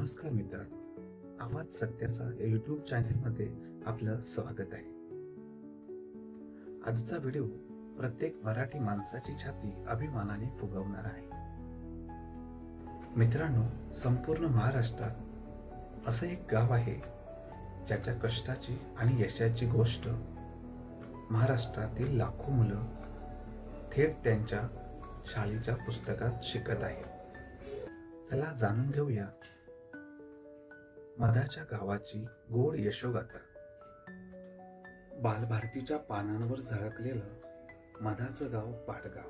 नमस्कार मित्रांनो, आवाज सत्याचा YouTube चॅनलमध्ये आपलं स्वागत आहे. आजचा व्हिडिओ प्रत्येक मराठी माणसाची छाती अभिमानाने फुगवणार आहे. मित्रांनो, संपूर्ण महाराष्ट्रात असं एक गाव आहे ज्याच्या कष्टाची आणि यशाची गोष्ट महाराष्ट्रातील लाखो मुलं थेट त्यांच्या शाळेच्या पुस्तकात शिकत आहेत. चला जाणून घेऊया मधाच्या गावाची गोड यशोगाथा. बालभारतीच्या पानांवर झळकलेलं मधाचं गाव पाडगाव.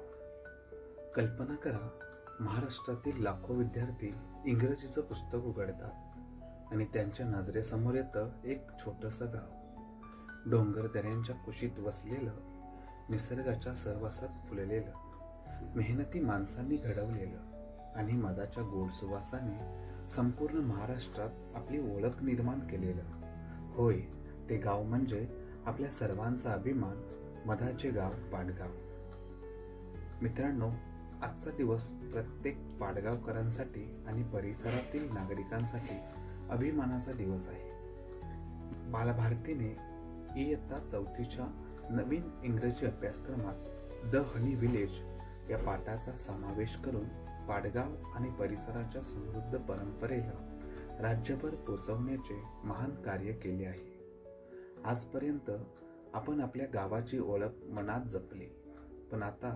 कल्पना करा, महाराष्ट्रातील लाखो विद्यार्थी इंग्रजीचं पुस्तक उघडतात आणि त्यांच्या नजरेसमोर येतं एक छोटंसं गाव. डोंगर दऱ्यांच्या कुशीत वसलेलं, निसर्गाच्या सहवासात फुललेलं, मेहनती माणसांनी घडवलेलं आणि मधाच्या गोड सुवासाने संपूर्ण महाराष्ट्रात आपली ओळख निर्माण केलेलं. होय, ते गाव म्हणजे आपल्या सर्वांचा अभिमान, मधाचे गाव पाडगाव. मित्रांनो, आजचा दिवस प्रत्येक पाडगावकरांसाठी आणि परिसरातील नागरिकांसाठी अभिमानाचा दिवस आहे. बालभारतीने इयत्ता 4थीच्या नवीन इंग्रजी अभ्यासक्रमात द हनी विलेज या पाठाचा समावेश करून पाडगाव आणि परिसराच्या समृद्ध परंपरेला राज्यभर पोचवण्याचे महान कार्य केले आहे. आजपर्यंत आपण आपल्या गावाची ओळख मनात जपली, पण आता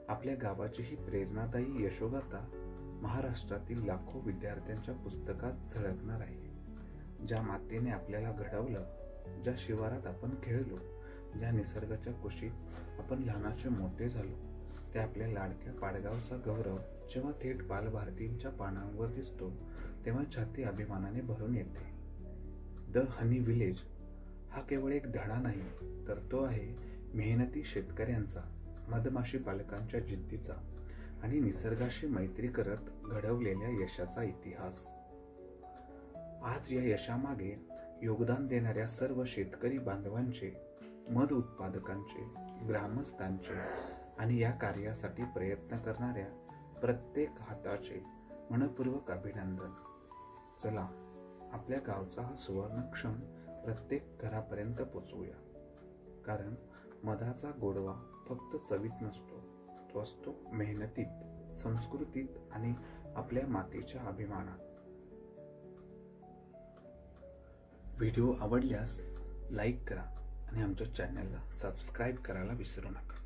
आपल्या गावाची ही प्रेरणादायी यशोगाथा महाराष्ट्रातील लाखो विद्यार्थ्यांच्या पुस्तकात झळकणार आहे. ज्या मातेने आपल्याला घडवलं, ज्या शिवारात आपण खेळलो, ज्या निसर्गाच्या कुशीत आपण लहानाचे मोठे झालो, त्या आपल्या लाडक्या पाडगावचा गौरव जेव्हा थेट बालभारतींच्या पानांवर दिसतो तेव्हा छाती अभिमानाने भरून येते. द हनी विलेज हा केवळ एक धडा नाही, तर तो आहे मेहनती शेतकऱ्यांचा, मधमाशी पालकांच्या जिद्दीचा आणि निसर्गाशी मैत्री करत घडवलेल्या यशाचा इतिहास. आज या यशामागे योगदान देणाऱ्या सर्व शेतकरी बांधवांचे, मध उत्पादकांचे, ग्रामस्थांचे आणि या कार्यासाठी प्रयत्न करणाऱ्या प्रत्येक हाताचे मनपूर्वक अभिनंदन. चला, आपल्या गावचा हा सुवर्ण क्षण प्रत्येक घरापर्यंत पोचवूया, कारण मधाचा गोडवा फक्त चवीत नसतो, तो असतो मेहनतीत, संस्कृतीत आणि आपल्या मातीच्या अभिमानात. व्हिडिओ आवडल्यास लाईक करा आणि आमच्या चॅनलला सबस्क्राईब करायला विसरू नका.